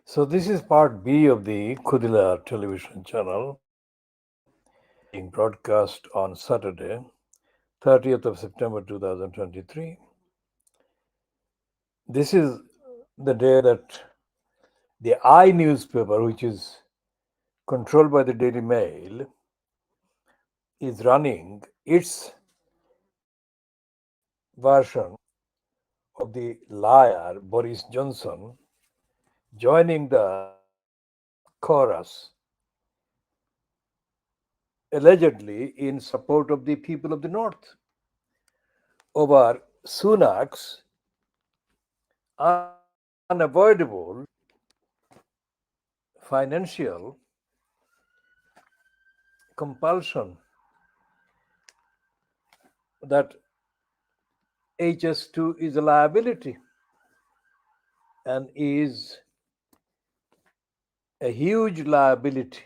So this is part B of the Khoodeelaar television channel being broadcast on Saturday, 30th of September 2023. This is the day that the I newspaper, which is controlled by the Daily Mail, is running its version of the liar Boris Johnson joining the chorus allegedly in support of the people of the North over Sunak's unavoidable financial compulsion that HS2 is a liability and is a huge liability.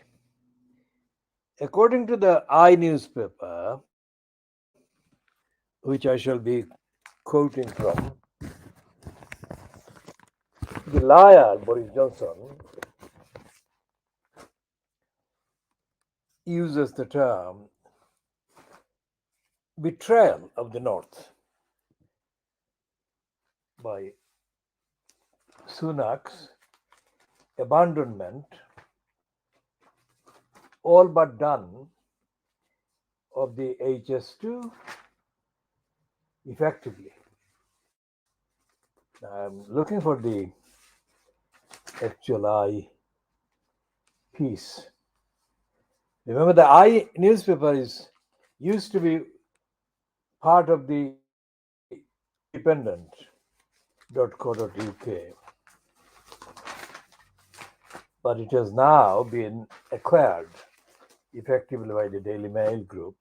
According to the I newspaper, which I shall be quoting from, the liar Boris Johnson uses the term betrayal of the North by Sunak's abandonment, all but done, of the HS2 effectively. I'm looking for the actual I piece. Remember, the I newspaper used to be part of the independent.co.uk, but it has now been acquired effectively by the Daily Mail group,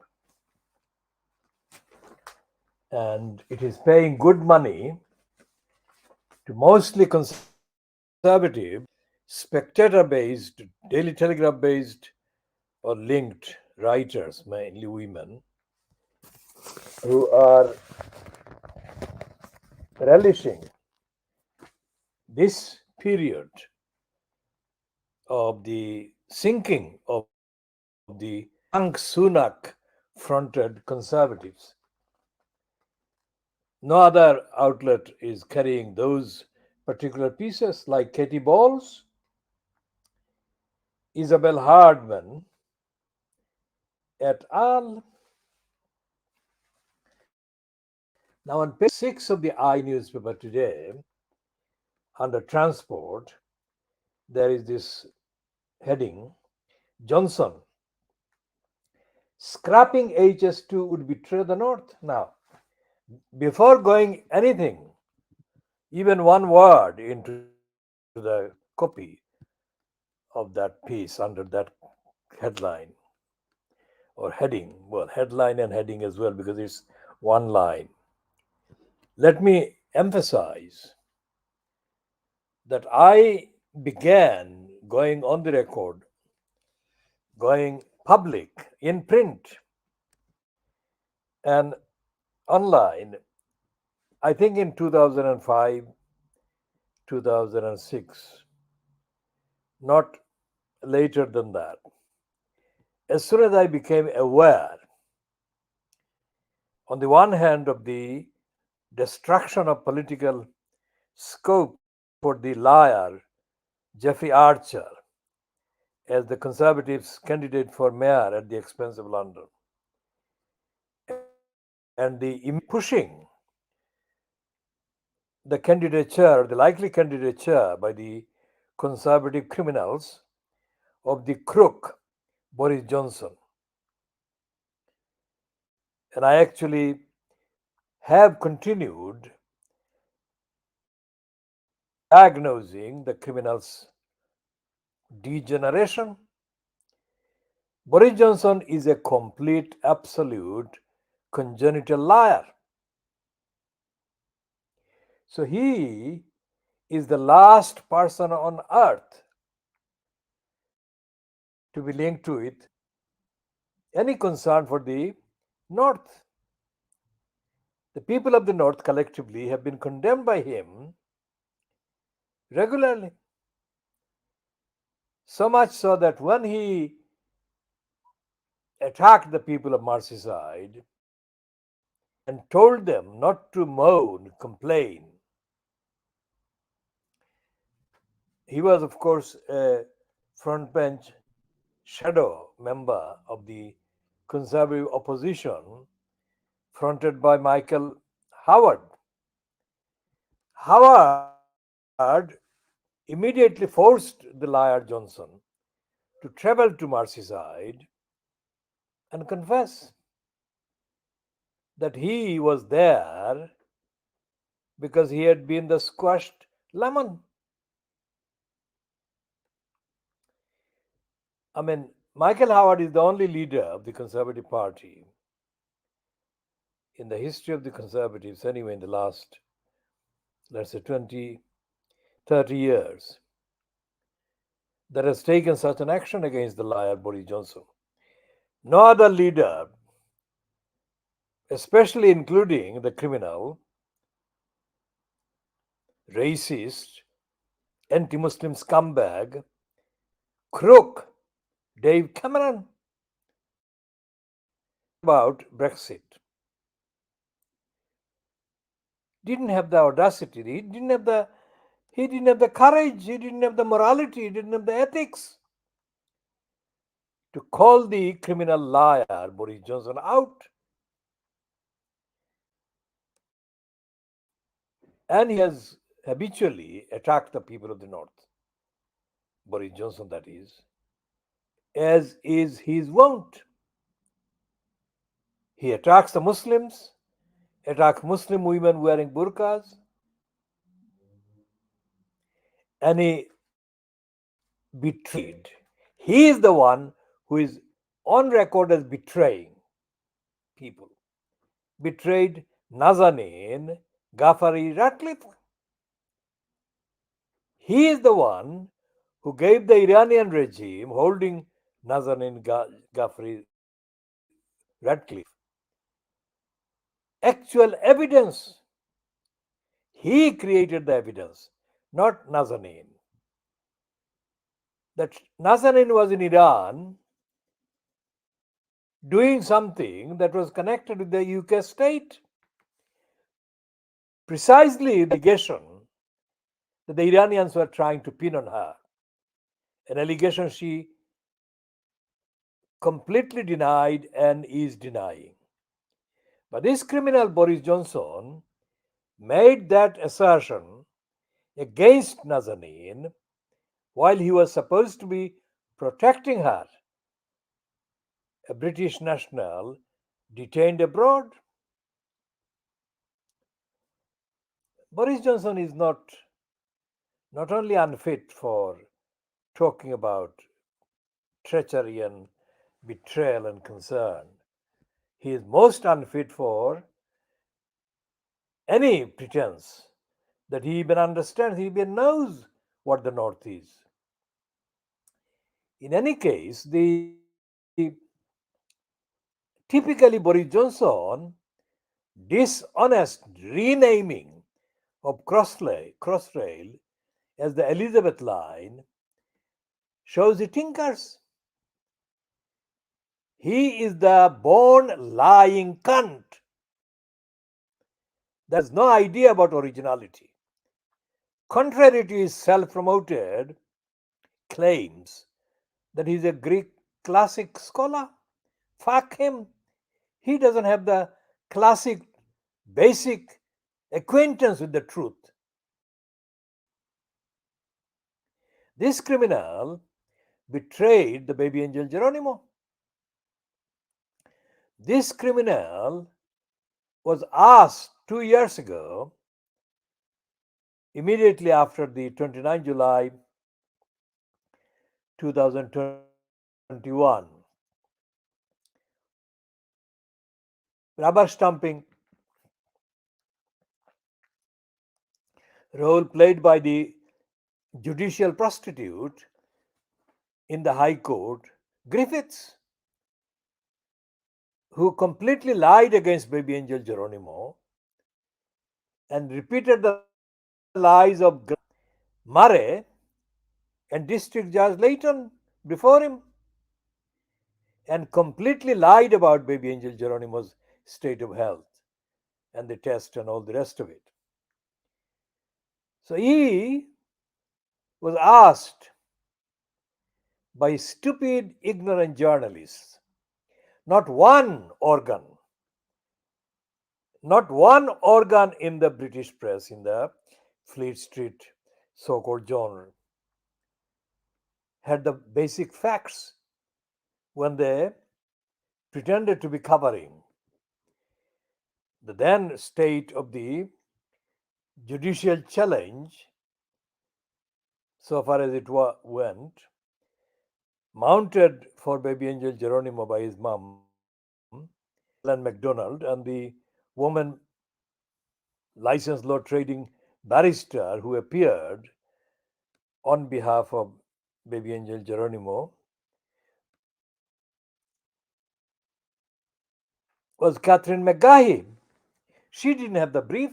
and it is paying good money to mostly conservative, spectator-based, Daily Telegraph-based, or linked writers, mainly women, who are relishing this period of the sinking of the SUNK Sunak fronted conservatives. No other outlet is carrying those particular pieces, like Katie Bowles, Isabel Hardman, et al. Now, on page 6 of the I newspaper today, under transport, there is this heading: Johnson, scrapping HS2 would betray the North. Now, before going anything, even one word into the copy of that piece under that headline or heading, well, headline and heading as well, because it's one line. Let me emphasize that I began going on the record, going public in print and online, I think in 2005, 2006, not later than that. As soon as I became aware, on the one hand, of the destruction of political scope for the liar Jeffrey Archer as the Conservatives' candidate for mayor at the expense of London, and the pushing the candidature, the likely candidature by the Conservative criminals of the crook Boris Johnson. And I actually have continued diagnosing the criminals' degeneration. Boris Johnson is a complete, absolute, congenital liar. So he is the last person on earth to be linked to it any concern for the North. The people of the North collectively have been condemned by him regularly. So much so that when he attacked the people of Merseyside and told them not to moan, complain, he was, of course, a front bench shadow member of the conservative opposition fronted by Michael Howard. Howard immediately forced the liar Johnson to travel to Merseyside and confess that he was there because he had been the squashed lemon. I mean, Michael Howard is the only leader of the Conservative Party in the history of the Conservatives, anyway, in the last, let's say, 20, 30 years, that has taken such an action against the liar Boris Johnson. No other leader, especially including the criminal, racist, anti Muslim scumbag, crook, Dave Cameron, about Brexit. Didn't have the audacity, he didn't have the courage, he didn't have the morality, he didn't have the ethics to call the criminal liar Boris Johnson out. And he has habitually attacked the people of the North, Boris Johnson, that is, as is his wont. He attacks the Muslims, attacks Muslim women wearing burqas, and he betrayed. He is the one who is on record as betraying people. Betrayed Nazanin Ghaffari Ratcliffe. He is the one who gave the Iranian regime holding Nazanin Ghaffari Ratcliffe actual evidence. He created the evidence, not Nazanin. That Nazanin was in Iran doing something that was connected with the UK state. Precisely the allegation that the Iranians were trying to pin on her, an allegation she completely denied and is denying. But this criminal Boris Johnson made that assertion against Nazanin while he was supposed to be protecting her, a British national detained abroad. Boris Johnson is not only unfit for talking about treachery and betrayal and concern, he is most unfit for any pretense that he even understands, he even knows what the North is. In any case, the typically Boris Johnson dishonest renaming of Crossrail as the Elizabeth line shows he tinkers. He is the born lying cunt that has no idea about originality. Contrary to his self promoted claims that he is a Greek classic scholar, fuck him. He doesn't have the classic, basic acquaintance with the truth. This criminal betrayed the baby angel Geronimo. This criminal was asked 2 years ago, immediately after the 29 July 2021 rubber stamping role played by the judicial prostitute in the High Court, Griffiths, who completely lied against baby angel Geronimo and repeated the lies of Murray and District Judge Layton before him, and completely lied about baby Angel Geronimo's state of health and the test and all the rest of it. So he was asked by stupid, ignorant journalists, not one organ in the British press, in the Fleet Street so called genre, had the basic facts when they pretended to be covering the then state of the judicial challenge, so far as it went, mounted for baby Angel Geronimo by his mum, Ellen MacDonald, and the woman licensed law trading barrister who appeared on behalf of baby Angel Geronimo was Catherine McGahey. She didn't have the brief.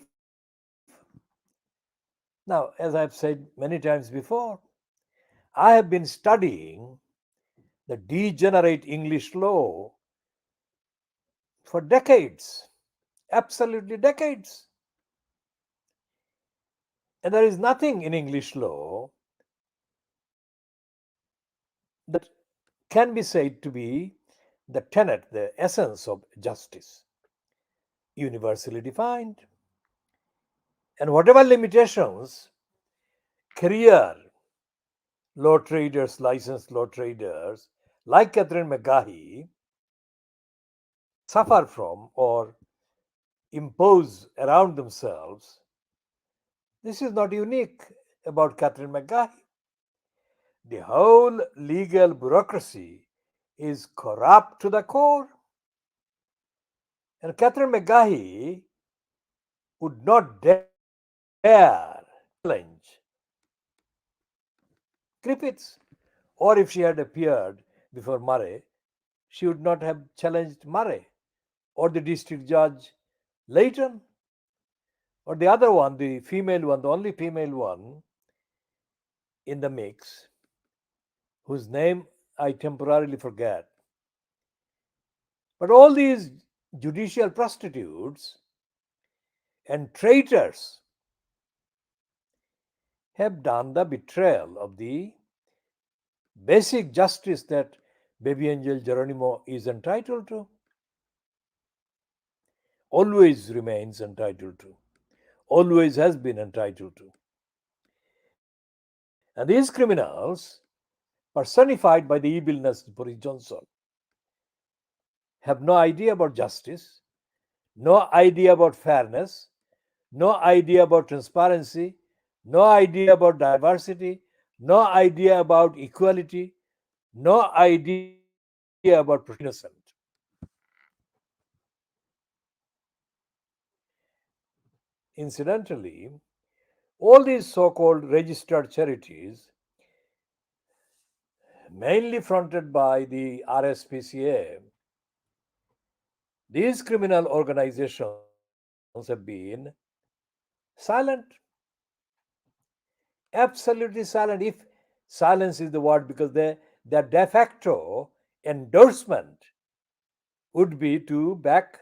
Now, as I've said many times before, I have been studying the degenerate English law for decades, absolutely decades. And there is nothing in English law that can be said to be the tenet, the essence of justice, universally defined. And whatever limitations career law traders, licensed law traders like Catherine McGahey suffer from or impose around themselves, this is not unique about Catherine McGahey. The whole legal bureaucracy is corrupt to the core. And Catherine McGahey would not dare challenge Griffiths, or if she had appeared before Murray, she would not have challenged Murray or the district judge Layton or the other one, the female one, the only female one in the mix, whose name I temporarily forget. But all these judicial prostitutes and traitors have done the betrayal of the basic justice that baby Angel Geronimo is entitled to, always remains entitled to, always has been entitled to. And these criminals, personified by the evilness of Boris Johnson, have no idea about justice, no idea about fairness, no idea about transparency, no idea about diversity, no idea about equality, no idea about protecting the innocent. Incidentally, all these so called registered charities, mainly fronted by the RSPCA, these criminal organizations have been silent, absolutely silent. If silence is the word, because their de facto endorsement would be to back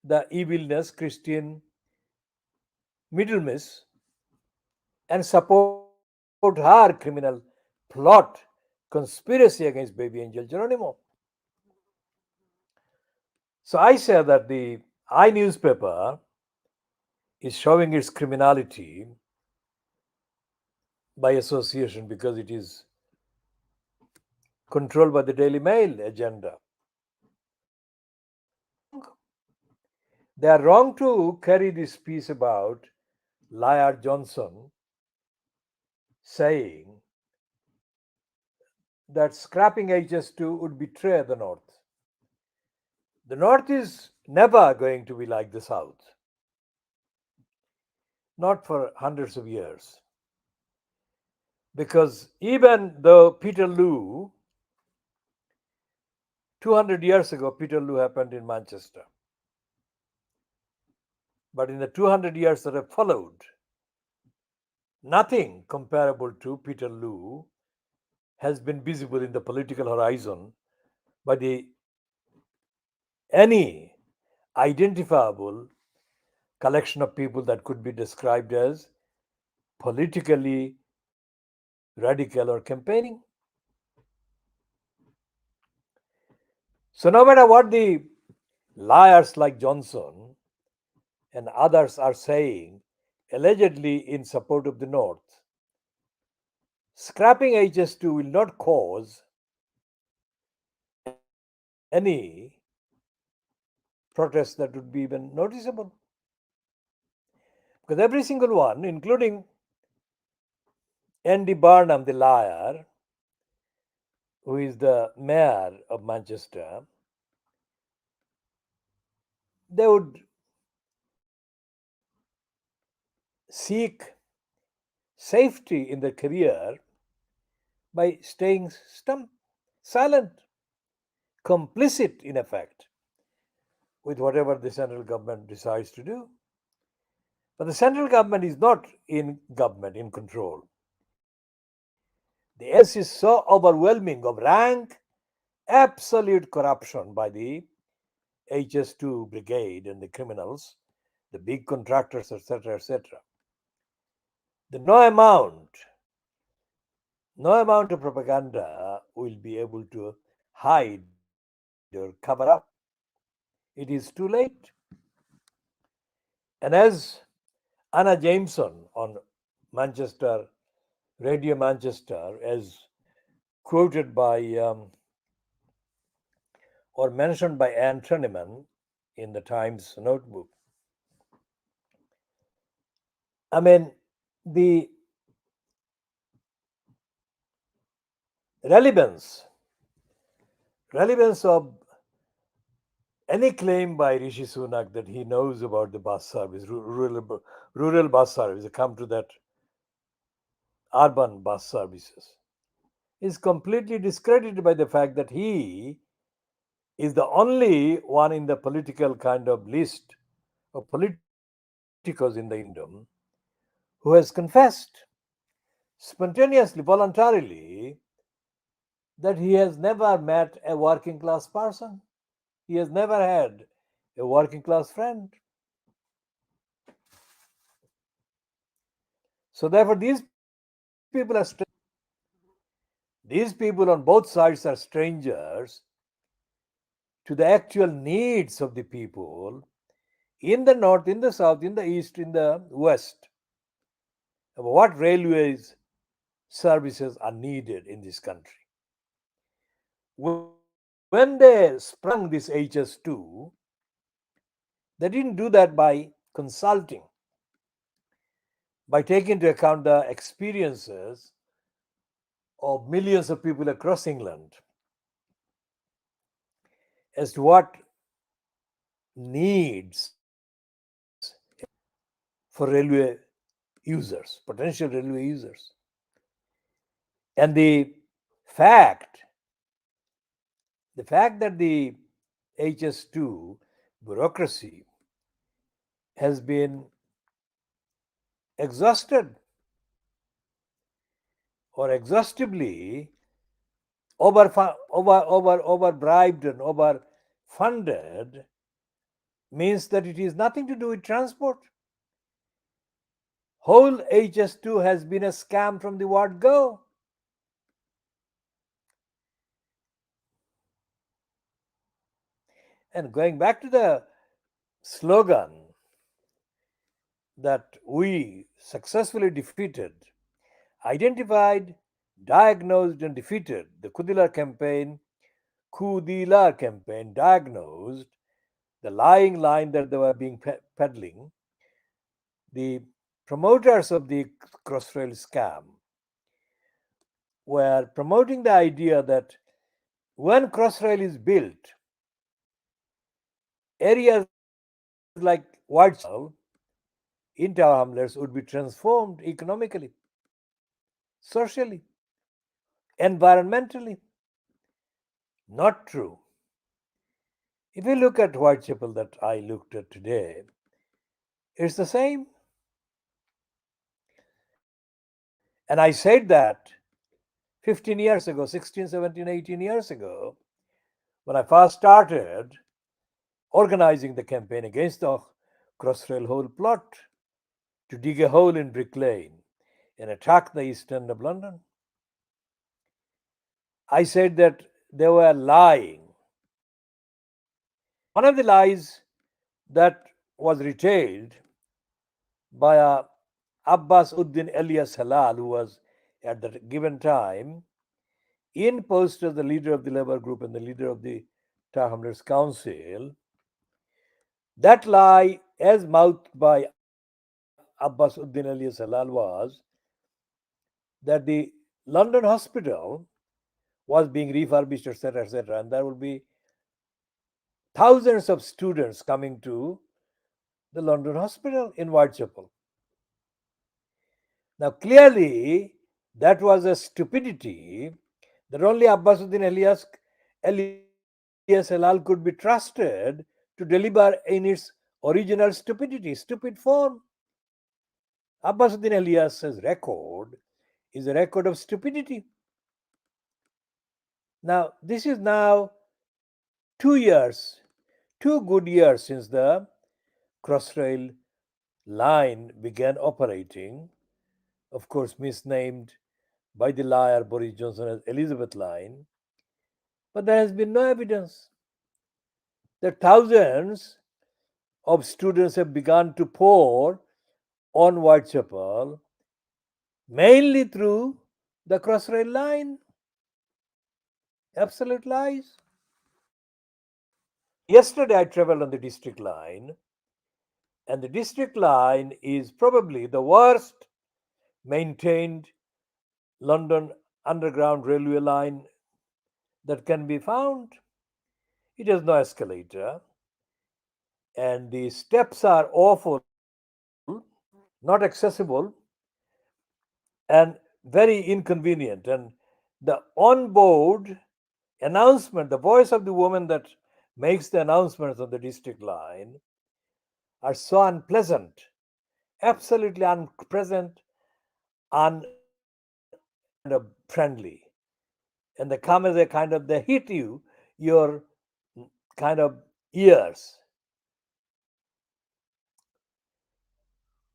the evilness Christian Middlemiss and support her criminal plot, conspiracy against baby Angel Geronimo. So I say that the I newspaper is showing its criminality by association because it is controlled by the Daily Mail agenda. They are wrong. They are wrong to carry this piece about Liar Johnson saying that scrapping HS2 would betray the North. The North is never going to be like the South, not for hundreds of years. Because even though Peter Lou, 200 years ago, Peter Lou happened in Manchester. But in the 200 years that have followed, nothing comparable to Peter Lou has been visible in the political horizon by the any identifiable collection of people that could be described as politically radical or campaigning. So, no matter what the liars like Johnson and others are saying, allegedly in support of the North, scrapping HS2 will not cause any protest that would be even noticeable. Because every single one, including Andy Barnum, the liar, who is the mayor of Manchester, they would seek safety in their career by staying silent, complicit in effect with whatever the central government decides to do. But the central government is not in government, in control. The evidence is so overwhelming of rank, absolute corruption by the HS2 brigade and the criminals, the big contractors, etc., etc. The no amount of propaganda will be able to hide or cover up. It is too late. And as Anna Jameson on Manchester, Radio Manchester, as quoted by or mentioned by Anne Treneman in the Times notebook. I mean, the relevance, relevance of any claim by Rishi Sunak that he knows about the bus service, rural bus service, come to that urban bus services, is completely discredited by the fact that he is the only one in the political kind of list of politicos in the kingdom who has confessed spontaneously, voluntarily, that he has never met a working class person. He has never had a working class friend. So, therefore, these people are these people on both sides are strangers to the actual needs of the people in the north, in the south, in the east, in the west. What railways services are needed in this country. When they sprung this HS2, they didn't do that by consulting, by taking into account the experiences of millions of people across England as to what needs for railway users, potential railway users. And fact, the fact that the HS2 bureaucracy has been exhausted or exhaustively over bribed and over funded means that it is nothing to do with transport. Whole HS2 has been a scam from the word go. And going back to the slogan that we successfully defeated, identified, diagnosed, and defeated the Khoodeelaar campaign diagnosed the lying line that they were being peddling. The promoters of the Crossrail scam were promoting the idea that when Crossrail is built, areas like Whitechapel in Tower Hamlets would be transformed economically, socially, environmentally. Not true. If you look at Whitechapel that I looked at today, it's the same. And I said that 15 years ago, 16, 17, 18 years ago, when I first started organizing the campaign against the Crossrail hole plot to dig a hole in Brick Lane and attack the east end of London. I said that they were lying. One of the lies that was retailed by Abbas Uddin Elias Halal, who was at the given time in post as the leader of the Labour group and the leader of the Tar Hamlets Council. That lie, as mouthed by Abbas Uddin Elias Halal, was that the London hospital was being refurbished, etc., etc., and there would be thousands of students coming to the London hospital in Whitechapel. Now, clearly, that was a stupidity that only Abbasuddin Elias Halal could be trusted to deliver in its original stupidity, stupid form. Abbasuddin Elias's record is a record of stupidity. Now, this is now 2 years, 2 good years since the Crossrail line began operating, of course, misnamed by the liar Boris Johnson as Elizabeth Line, but there has been no evidence that thousands of students have begun to pour on Whitechapel mainly through the Crossrail line. Absolute lies. Yesterday I traveled on the district line, and the district line is probably the worst maintained London Underground Railway line that can be found. It has no escalator, and the steps are awful, not accessible, and very inconvenient. And the on-board announcement, the voice of the woman that makes the announcements on the district line, are so unpleasant, absolutely unpleasant, kind of friendly. And they come as a kind of, they hit your kind of ears.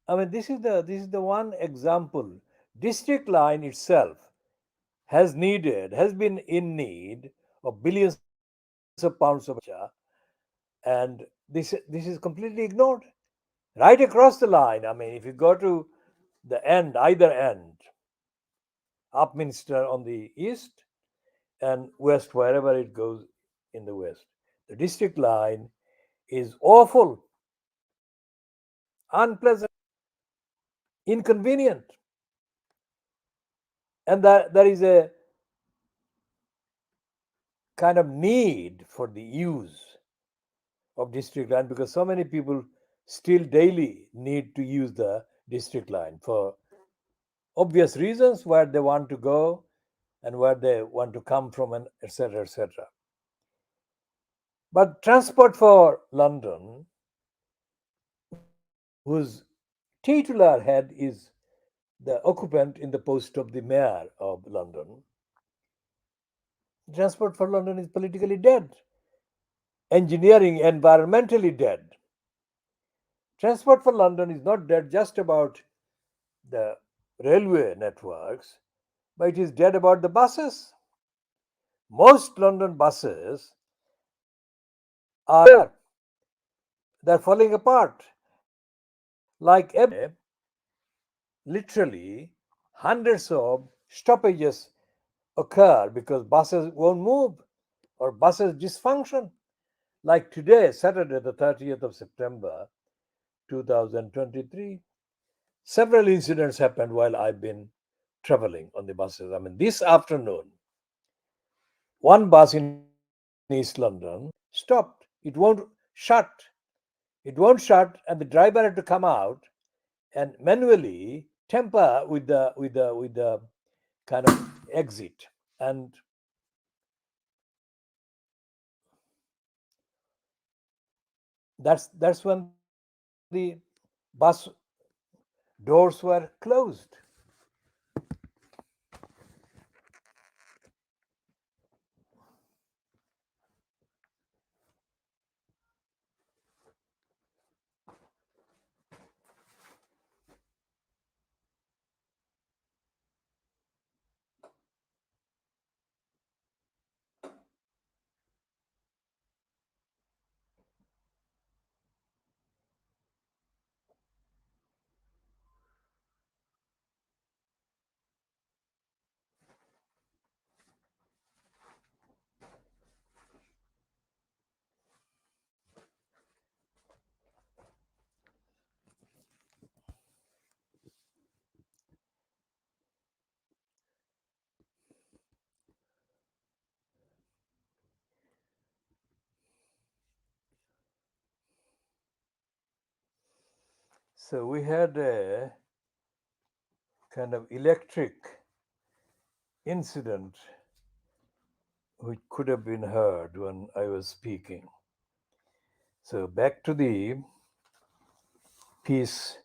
I mean, this is the one example. District line itself has been in need of billions of pounds of expenditure, and this is completely ignored. Right across the line, I mean, if you go to the end, either end, Upminster on the east and west, wherever it goes in the west, the district line is awful, unpleasant, inconvenient, and there is a kind of need for the use of district line because so many people still daily need to use the district line for obvious reasons, where they want to go and where they want to come from, and etc., etc. But Transport for London, whose titular head is the occupant in the post of the mayor of London, Transport for London is politically dead, engineering, environmentally dead. Transport for London is not dead just about the railway networks, but it is dead about the buses. Most London buses are, they're falling apart. Like every day, literally hundreds of stoppages occur because buses won't move or buses dysfunction. Like today, Saturday, the 30th of September 2023, several incidents happened while I've been traveling on the buses. I mean, this afternoon, one bus in East London stopped. It won't shut. It won't shut, and the driver had to come out and manually tamper with the kind of exit. And that's when the bus doors were closed. So we had a kind of electric incident which could have been heard when I was speaking. So back to the piece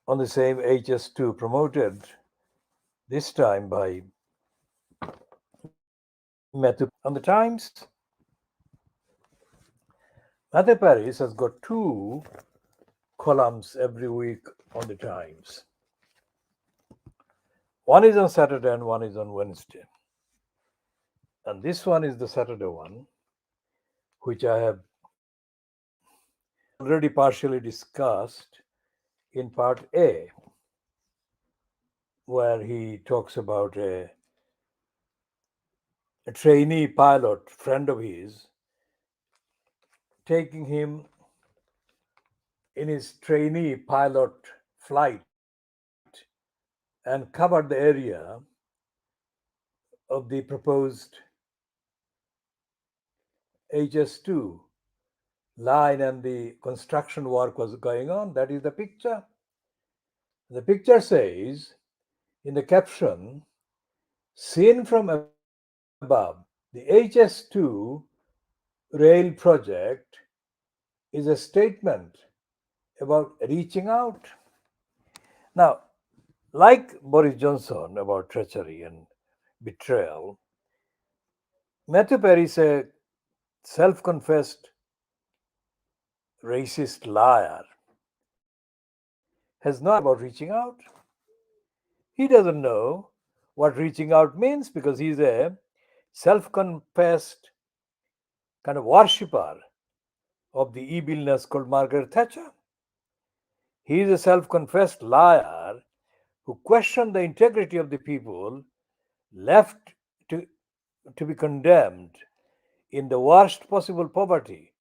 on the same HS2, promoted this time by Matthew on the Times. Matthew Paris has got two columns every week on the Times. One is on Saturday and one is on Wednesday. And this one is the Saturday one, which I have already partially discussed in part A, where he talks about a trainee pilot friend of his taking him in his trainee pilot flight and covered the area of the proposed HS2 line, and the construction work was going on. That is the picture. The picture says in the caption, seen from above, the HS2 rail project is a statement about reaching out. Now, like Boris Johnson about treachery and betrayal, Matthew Perry is a self confessed racist liar, has no idea about reaching out. He doesn't know what reaching out means because he's a self confessed kind of worshipper of the evilness called Margaret Thatcher. He is a self confessed liar who questioned the integrity of the people left to, to be condemned in the worst possible poverty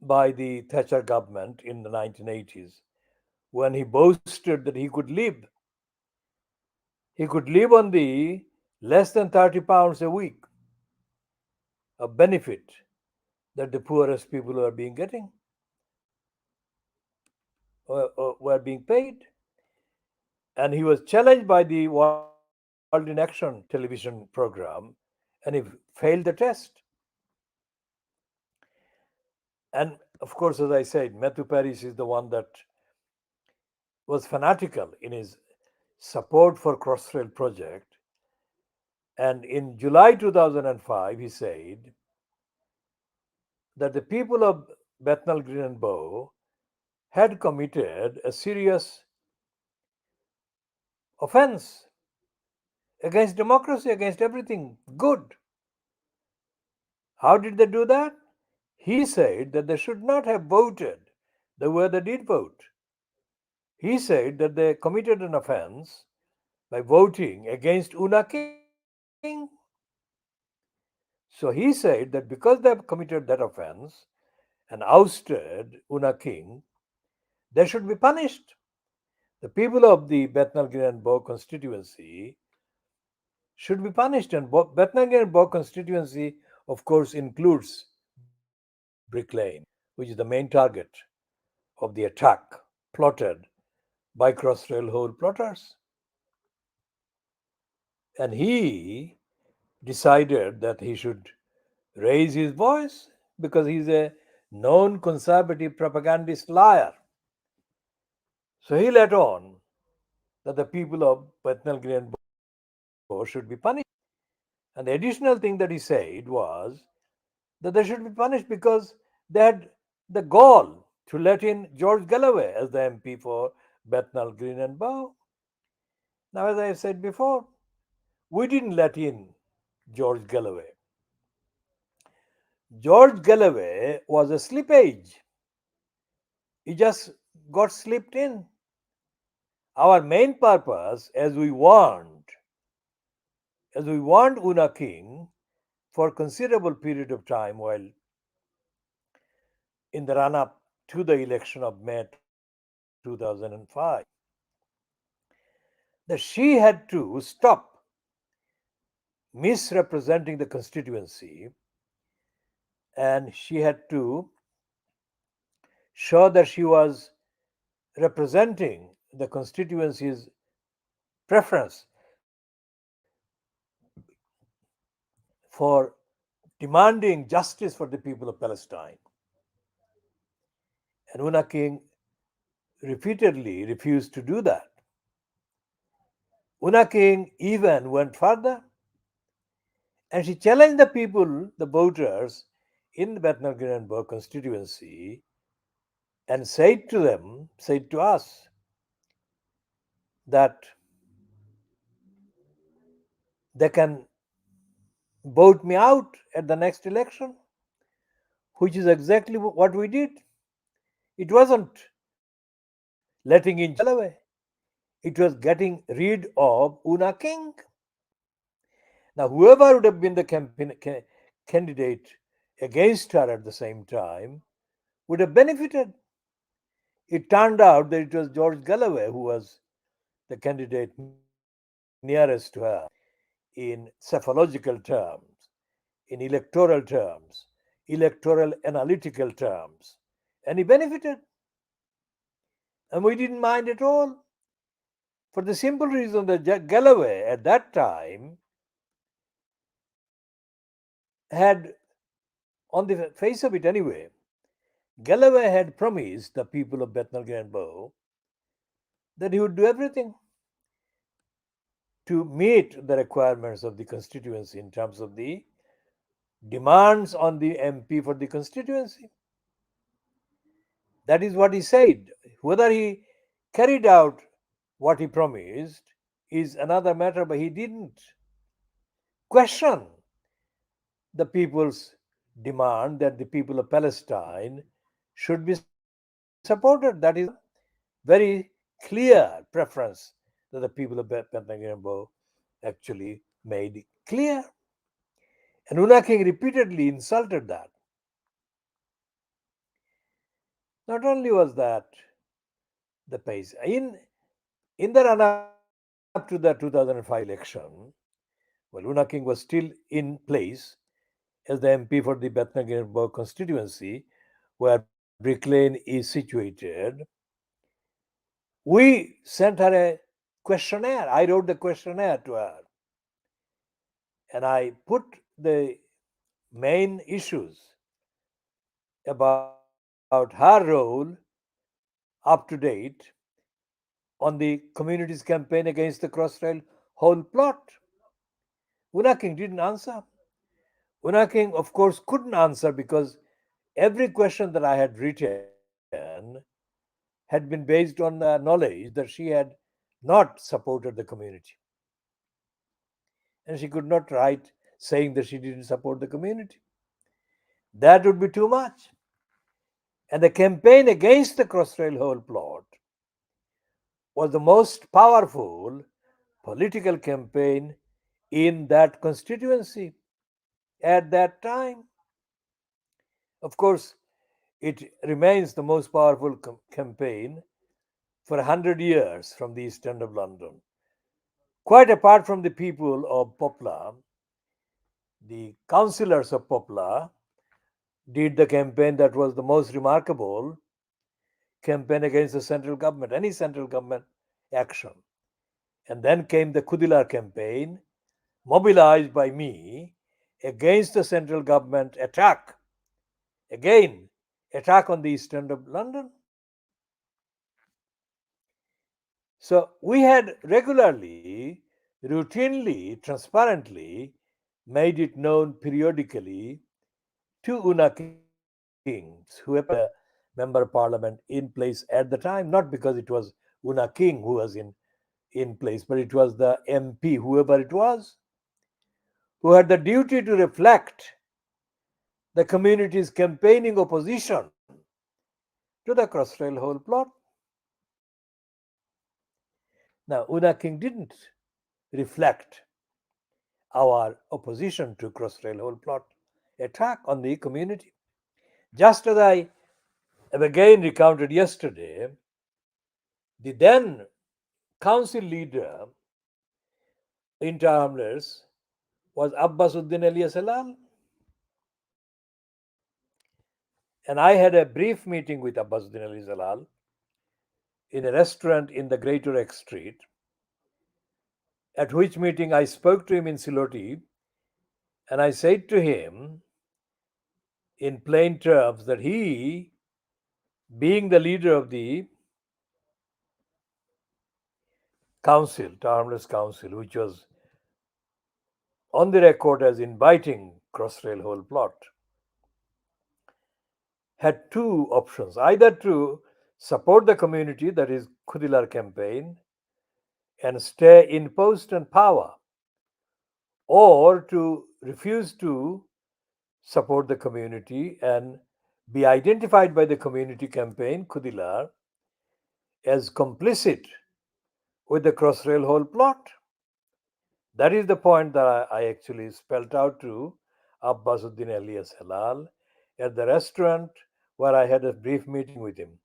by the Thatcher government in the 1980s, when he boasted that he could live on the less than £30 a week, a benefit that the poorest people were being getting or were being paid. And he was challenged by the World in Action television program, and he failed the test. And of course, as I said, Matthew Paris is the one that was fanatical in his support for Crossrail project. And in July 2005, he said that the people of Bethnal Green and Bow had committed a serious offense against democracy, against everything good. How did they do that? He said that they should not have voted the way they did vote. He said that they committed an offense by voting against Una King. So he said that because they have committed that offense and ousted Una King, they should be punished. The people of the Bethnal Green and Bow constituency should be punished. And Bethnal Green and Bow constituency, of course, includes Brick Lane, which is the main target of the attack plotted by Crossrail Hole plotters. And he decided that he should raise his voice because he's a known conservative propagandist liar. So he let on that the people of Bethnal Green and Bow should be punished. And the additional thing that he said was that they should be punished because they had the gall to let in George Galloway as the MP for Bethnal Green and Bow. Now, as I said before, we didn't let in George Galloway. George Galloway was a slippage. He just got slipped in. Our main purpose, as we warned Una King for a considerable period of time while in the run up to the election of May 2005, that she had to stop misrepresenting the constituency and she had to show that she was representing the constituency's preference for demanding justice for the people of Palestine. And Una King repeatedly refused to do that. Una King even went further and she challenged the people, the voters in the Bethnal Green constituency, and said to them, said to us, that they can vote me out at the next election, which is exactly what we did. It wasn't letting in George Galloway, it was getting rid of Una King. Now, whoever would have been the candidate against her at the same time would have benefited. It turned out that it was George Galloway who was the candidate nearest to her in psephological terms, in electoral terms, electoral analytical terms, and he benefited. And we didn't mind at all for the simple reason that Galloway at that time had, on the face of it anyway, Galloway had promised the people of Bethnal Green that he would do everything to meet the requirements of the constituency in terms of the demands on the MP for the constituency. That is what he said. Whether he carried out what he promised is another matter, but he didn't question the people's demand that the people of Palestine should be supported. That is the very clear preference that the people of Bethnal actually made clear. And Una King repeatedly insulted that. Not only was that the pace, in the run up to the 2005 election, well, Una King was still in place as the MP for the Bethnal constituency, where Bricklane is situated. We sent her a questionnaire. I wrote the questionnaire to her. And I put the main issues about her role up to date on the community's campaign against the Crossrail whole plot. Una King didn't answer. Una King, of course, couldn't answer because every question that I had written had been based on the knowledge that she had not supported the community. And she could not write saying that she didn't support the community. That would be too much. And the campaign against the Crossrail whole plot was the most powerful political campaign in that constituency at that time. Of course, it remains the most powerful campaign for 100 years from the East End of London. Quite apart from the people of Poplar, the councillors of Poplar did the campaign that was the most remarkable campaign against the central government, any central government action. And then came the Khoodeelaar campaign, mobilized by me against the central government attack. Again, attack on the East End of London. So we had regularly, routinely, transparently made it known periodically to Una Kings, whoever member of parliament in place at the time, not because it was Una King who was in place, but it was the MP, whoever it was, who had the duty to reflect the community's campaigning opposition to the Crossrail whole plot. Now, Una King didn't reflect our opposition to Crossrail whole plot attack on the community. Just as I have again recounted yesterday, the then council leader in Hamlets was Abbas Uddin Elias Halal. And I had a brief meeting with Abbasuddin Ali Zalal in a restaurant in the Greater X Street, at which meeting I spoke to him in Siloti and I said to him in plain terms that he, being the leader of the council, Tower Council, which was on the record as inviting Crossrail whole plot, had two options: either to support the community, that is Khudilar campaign, and stay in post and power, or to refuse to support the community and be identified by the community campaign, Khudilar, as complicit with the Crossrail whole plot. That is the point that I actually spelled out to Abbasuddin alias Halal at the restaurant where I had a brief meeting with him,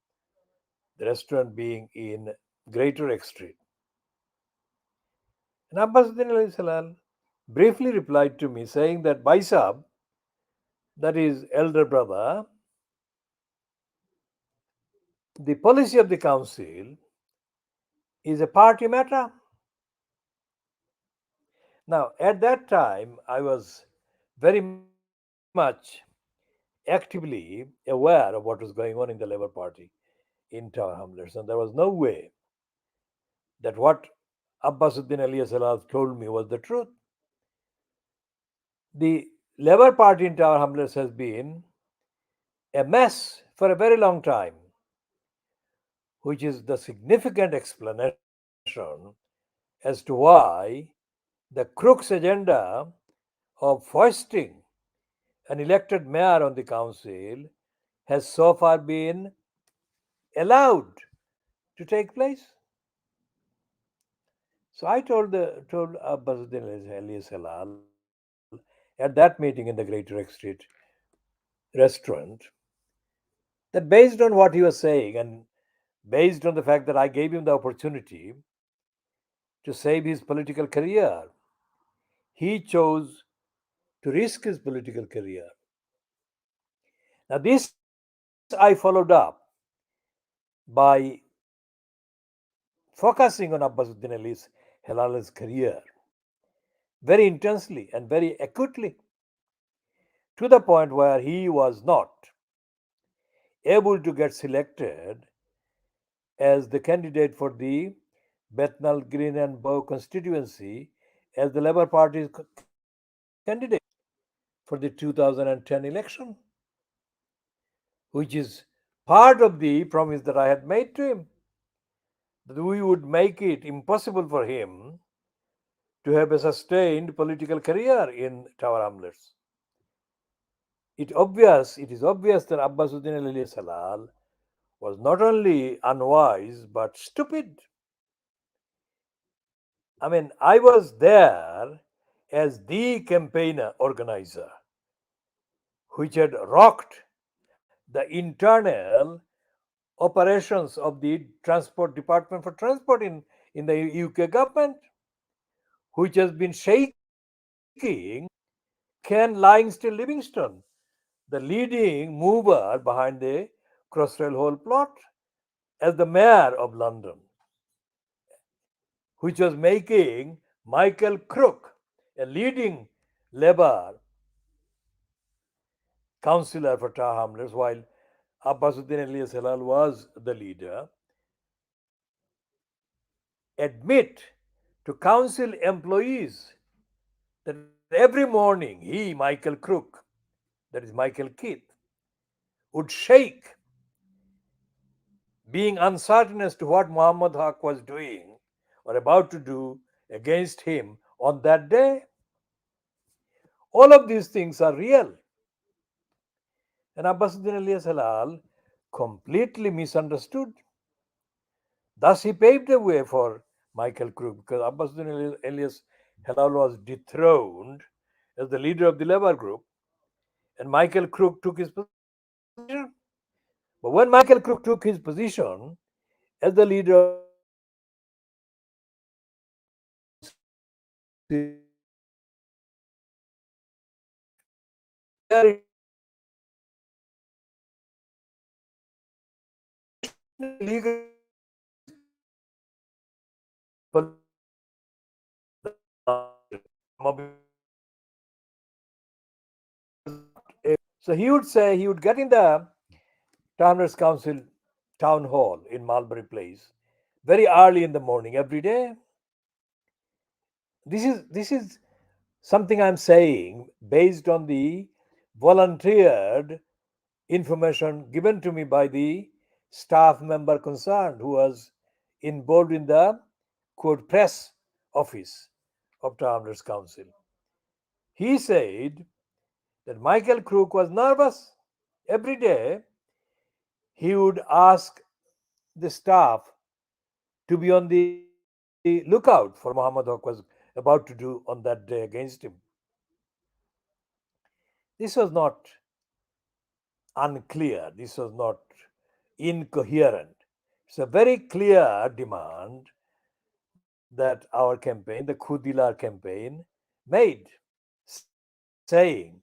the restaurant being in Greater X Street. And Abbasuddin alias Halal briefly replied to me saying that Bhai Sahab, that is elder brother, the policy of the council is a party matter. Now, at that time, I was very much actively aware of what was going on in the Labour Party in Tower Hamlets, and there was no way that what Abbasuddin Ali Salaz told me was the truth. The Labour Party in Tower Hamlets has been a mess for a very long time, which is the significant explanation as to why the crook's agenda of foisting an elected mayor on the council has so far been allowed to take place. So I told Abbasuddin Ali Salal at that meeting in the Greater X Street restaurant that based on what he was saying and based on the fact that I gave him the opportunity to save his political career, he chose to risk his political career. Now, this I followed up by focusing on Abbasuddin Ali's Hilal's career very intensely and very acutely, to the point where he was not able to get selected as the candidate for the Bethnal Green and Bow constituency as the Labour Party's candidate for the 2010 election, which is part of the promise that I had made to him, that we would make it impossible for him to have a sustained political career in Tower Hamlets. It is obvious that Abbasuddin Ali Salal was not only unwise but stupid. I mean, I was there as the campaigner organizer, which had rocked the internal operations of the Transport Department for Transport in the UK government, which has been shaking Ken Lyingstone Livingstone, the leading mover behind the Crossrail whole plot, as the mayor of London, which was making Michael Crook, a leading Labour councillor for Tower Hamlets, while Abbasuddin Ali Salal was the leader, admit to council employees that every morning he, Michael Crook, that is Michael Keith, would shake, being uncertain as to what Muhammad Haq was doing or about to do against him on that day. All of these things are real. And Abbasuddin Ali Halal completely misunderstood. Thus, he paved the way for Michael Crook because Abbasuddin Elias Halal was dethroned as the leader of the Labour group, and Michael Crook took his position. But when Michael Crook took his position as the leader of the Labour council, there it was illegally so he would say he would get in the Towners Council town hall in Mulberry Place very early in the morning every day. This is something I'm saying based on the volunteered information given to me by the staff member concerned who was involved in the quote press office of Towners Council. He said that Michael Crook was nervous. Every day he would ask the staff to be on the lookout for Muhammad Haq was about to do on that day against him. This was not unclear, this was not incoherent. It's a very clear demand that our campaign, the Khoodeelaar campaign, made, saying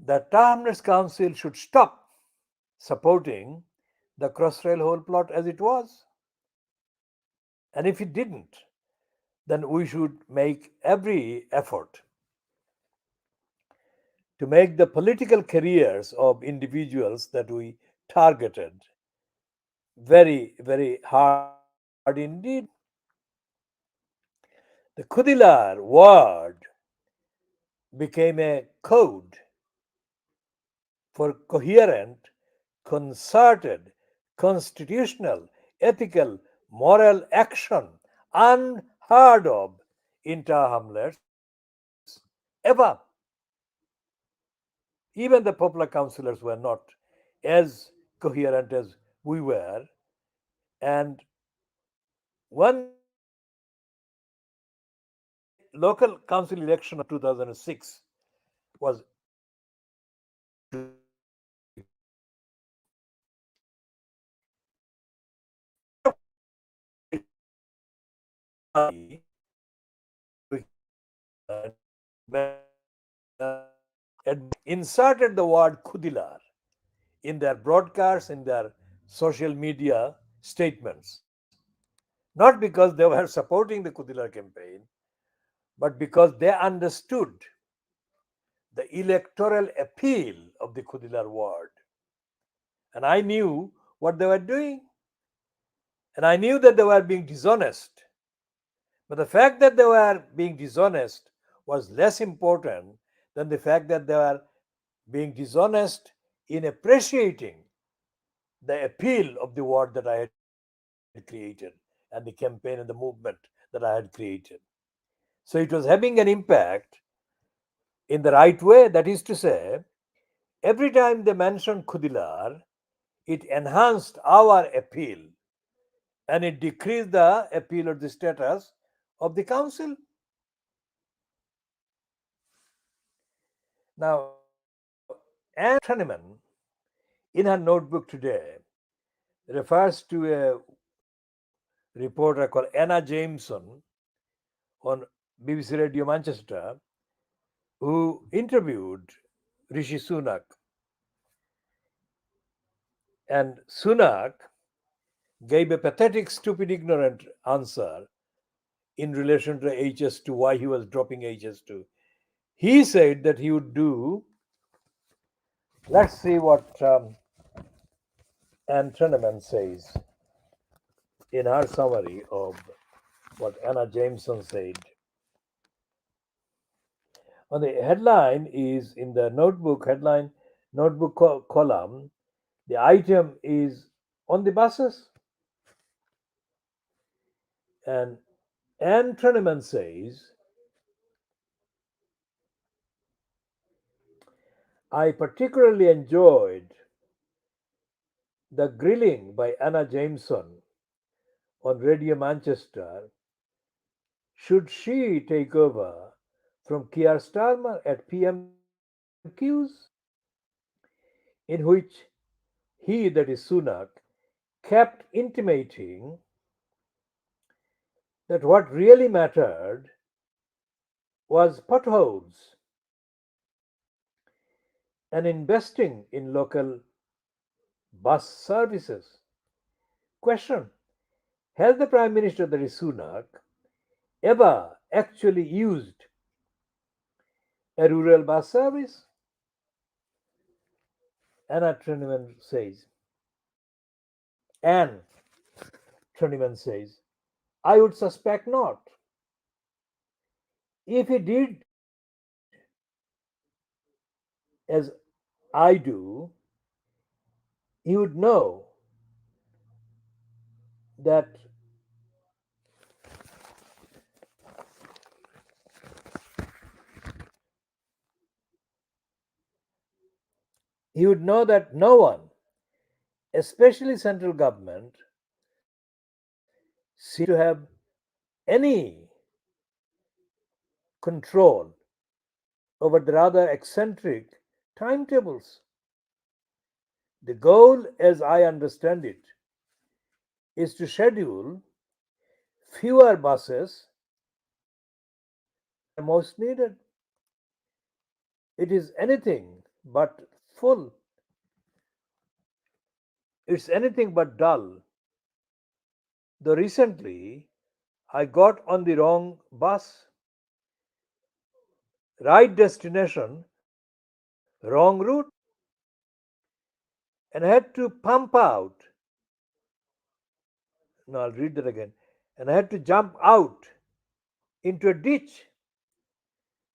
that Towners Council should stop supporting the Crossrail whole plot as it was. And if it didn't, then we should make every effort to make the political careers of individuals that we targeted very, very hard indeed. The Khoodeelaar word became a code for coherent, concerted, constitutional, ethical, moral action unheard of in Tar hamlets ever. Even the popular councillors were not as coherent as we were. And when the local council election of 2006 was inserted the word Khoodeelaar in their broadcasts, in their social media statements. Not because they were supporting the Khoodeelaar campaign, but because they understood the electoral appeal of the Khoodeelaar word. And I knew what they were doing. And I knew that they were being dishonest. But the fact that they were being dishonest was less important than the fact that they were being dishonest in appreciating the appeal of the word that I had created and the campaign and the movement that I had created. So it was having an impact in the right way, that is to say, every time they mentioned Khoodeelaar, it enhanced our appeal and it decreased the appeal or the status of the council. Now, Anne Treneman, in her notebook today, refers to a reporter called Anna Jameson on BBC Radio Manchester who interviewed Rishi Sunak. And Sunak gave a pathetic, stupid, ignorant answer in relation to HS2, why he was dropping HS2. He said that he would do, let's see what Anne Treneman says in her summary of what Anna Jameson said. On the headline is in the notebook headline notebook column. The item is on the buses, and Anne Treneman says, I particularly enjoyed the grilling by Anna Jameson on Radio Manchester. Should she take over from Keir Starmer at PMQs, in which he, that is Sunak, kept intimating that what really mattered was potholes and investing in local bus services. Question: has the Prime Minister, that is Sunak, ever actually used a rural bus service? Anna Treneman says. And Treneman says, I would suspect not. If he did as I do, he would know that no one, especially central government, seems to have any control over the rather eccentric timetables. The goal, as I understand it, is to schedule fewer buses than are most needed. It is anything but full. It's anything but dull. Though recently I got on the wrong bus, right destination, wrong route, and I had to pump out. No, I'll read that again. And I had to jump out into a ditch,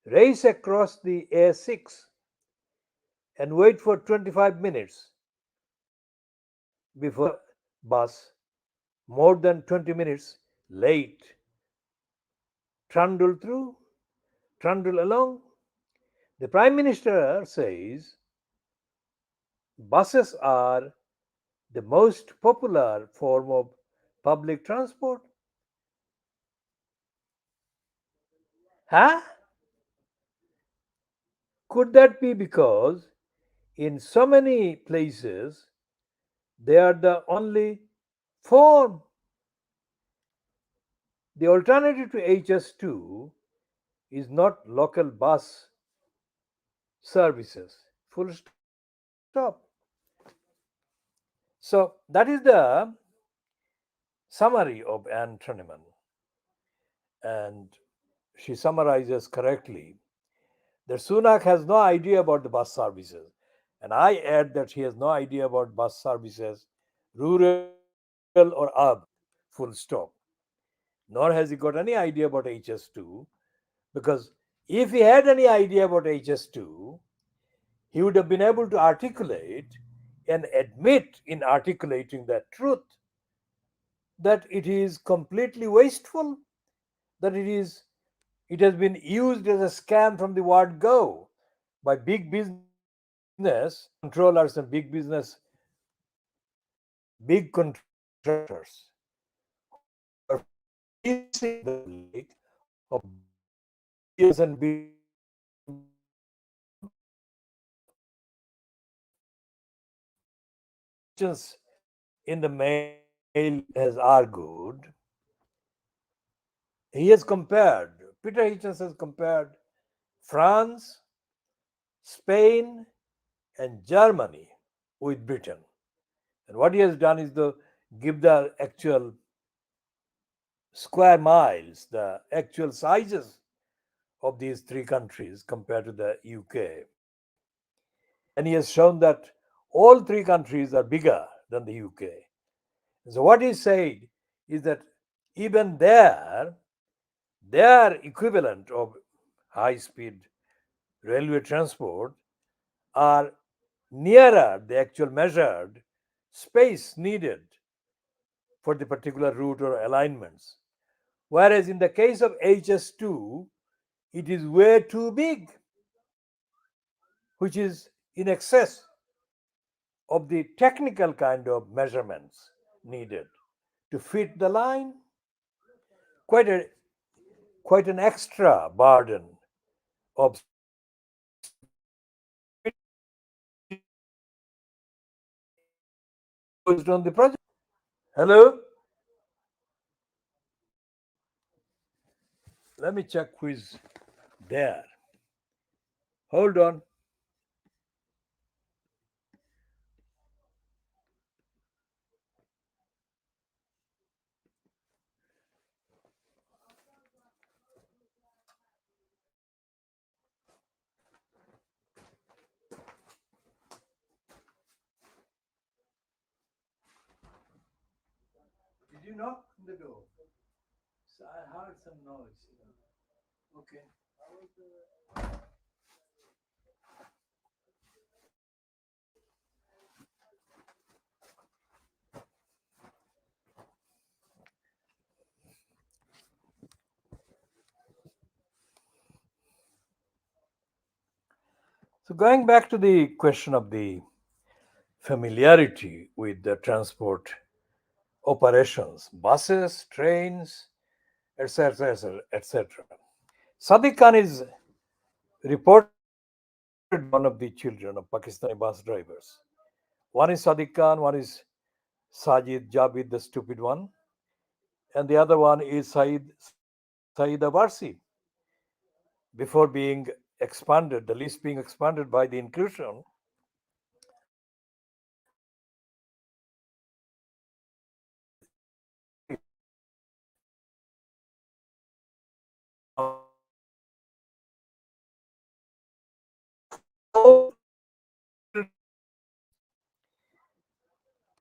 race across the A6, and wait for 25 minutes before the bus, more than 20 minutes late, trundle through, trundle along. The Prime Minister says buses are the most popular form of public transport. Huh? Could that be because in so many places they are the only form? The alternative to HS2 is not local bus services. Full stop. So that is the summary of Anne Treneman, and she summarizes correctly that Sunak has no idea about the bus services. And I add that he has no idea about bus services, rural or urban, full stop. Nor has he got any idea about HS2, because if he had any idea about HS2, he would have been able to articulate and admit in articulating that truth that it is completely wasteful, that it has been used as a scam from the word go by big business controllers and big contractors who are fleecing the public of billions and billions of in the mail has argued, Peter Hitchens has compared France, Spain, and Germany with Britain. And what he has done is to give the actual square miles, the actual sizes of these three countries compared to the UK. And he has shown that all three countries are bigger than the UK. So what he said is that even there, their equivalent of high speed railway transport are nearer the actual measured space needed for the particular route or alignments. Whereas in the case of HS2, it is way too big, which is in excess of the technical kind of measurements needed to fit the line. Quite a quite an extra burden of security imposed on the project. Hello? Let me check who is there. Hold on. Did you knock on the door? So I heard some noise. Okay. So going back to the question of the familiarity with the transport operations, buses, trains, etc., etc., etc. Sadiq Khan is reportedly one of the children of Pakistani bus drivers. One is Sadiq Khan, one is Sajid Jabid, the stupid one, and the other one is Saeed Abarsi. Before being expanded, the list being expanded by the inclusion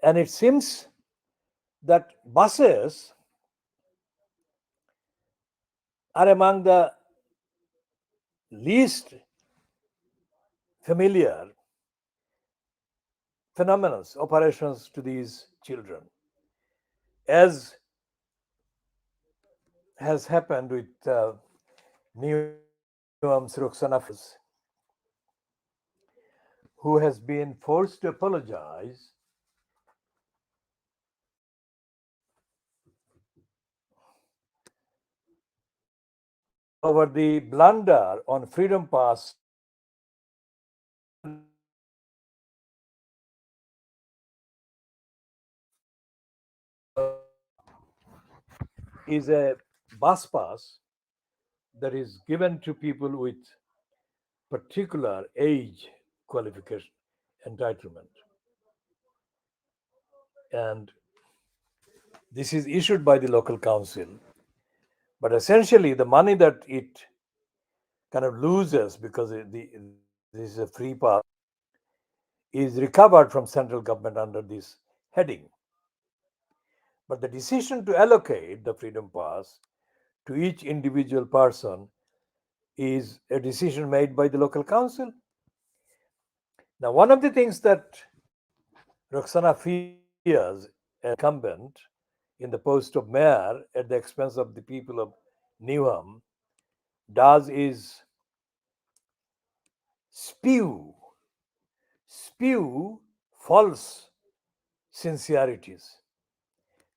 and it seems that buses are among the least familiar phenomena, operations to these children, as has happened with Newham's Roxana Fias, who has been forced to apologize over the blunder on Freedom Pass is a bus pass that is given to people with particular age qualification entitlement. And this is issued by the local council. But essentially, the money that it kind of loses because this is a free pass is recovered from central government under this heading. But the decision to allocate the freedom pass to each individual person is a decision made by the local council. Now, one of the things that Roxana fears as incumbent in the post of mayor at the expense of the people of Newham does is spew, spew false sincerities.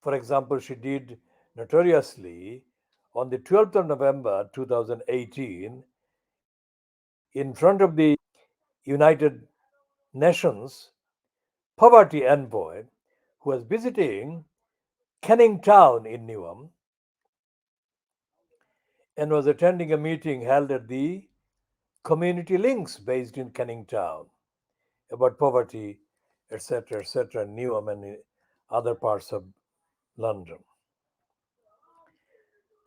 For example, she did notoriously on the 12th of November 2018 in front of the United Nations poverty envoy who was visiting Canning Town in Newham and was attending a meeting held at the community links based in Canning Town about poverty, etc., in Newham and in other parts of London.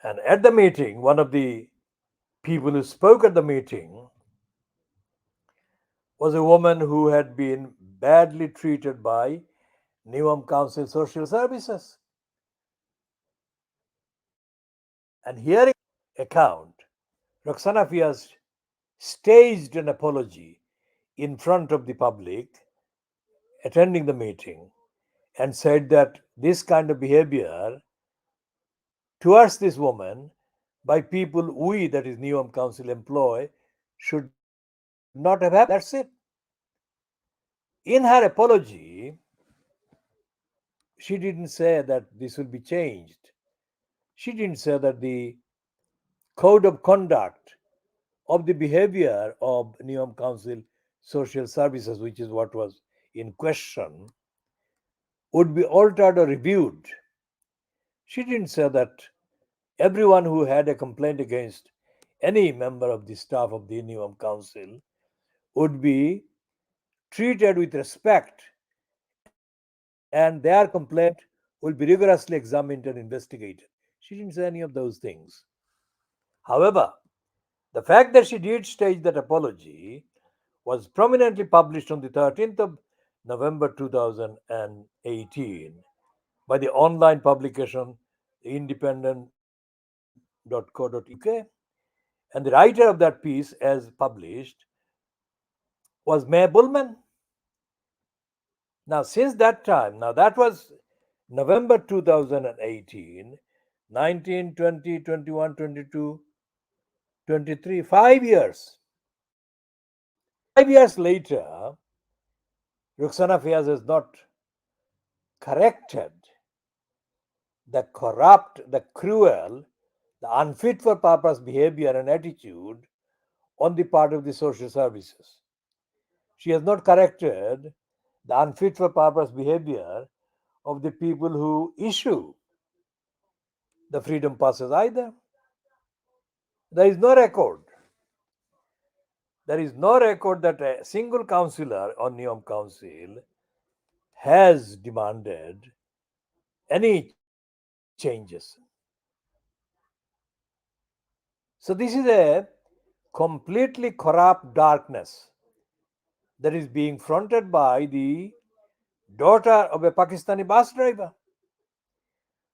And at the meeting, one of the people who spoke at the meeting was a woman who had been badly treated by Newham Council Social Services. And hearing account, Roxana Fias staged an apology in front of the public attending the meeting and said that this kind of behavior towards this woman by people we, that is Newham Council, employ should not have happened. That's it. In her apology, she didn't say that this will be changed. She didn't say that the code of conduct of the behavior of Newham Council Social Services, which is what was in question, would be altered or reviewed. She didn't say that everyone who had a complaint against any member of the staff of the Newham Council would be treated with respect and their complaint will be rigorously examined and investigated. She didn't say any of those things. However, the fact that she did stage that apology was prominently published on the 13th of November 2018 by the online publication independent.co.uk. And the writer of that piece, as published, was May Bullman. Now, since that time, now that was November 2018, 19, 20, 21, 22, 23, 5 years. 5 years later, Ruxana Fiaz has not corrected the corrupt, the cruel, the unfit for purpose behavior and attitude on the part of the social services. She has not corrected the unfit for purpose behavior of the people who issue the freedom passes either. There is no record. There is no record that a single councillor on Niyam Council has demanded any changes. So, this is a completely corrupt darkness that is being fronted by the daughter of a Pakistani bus driver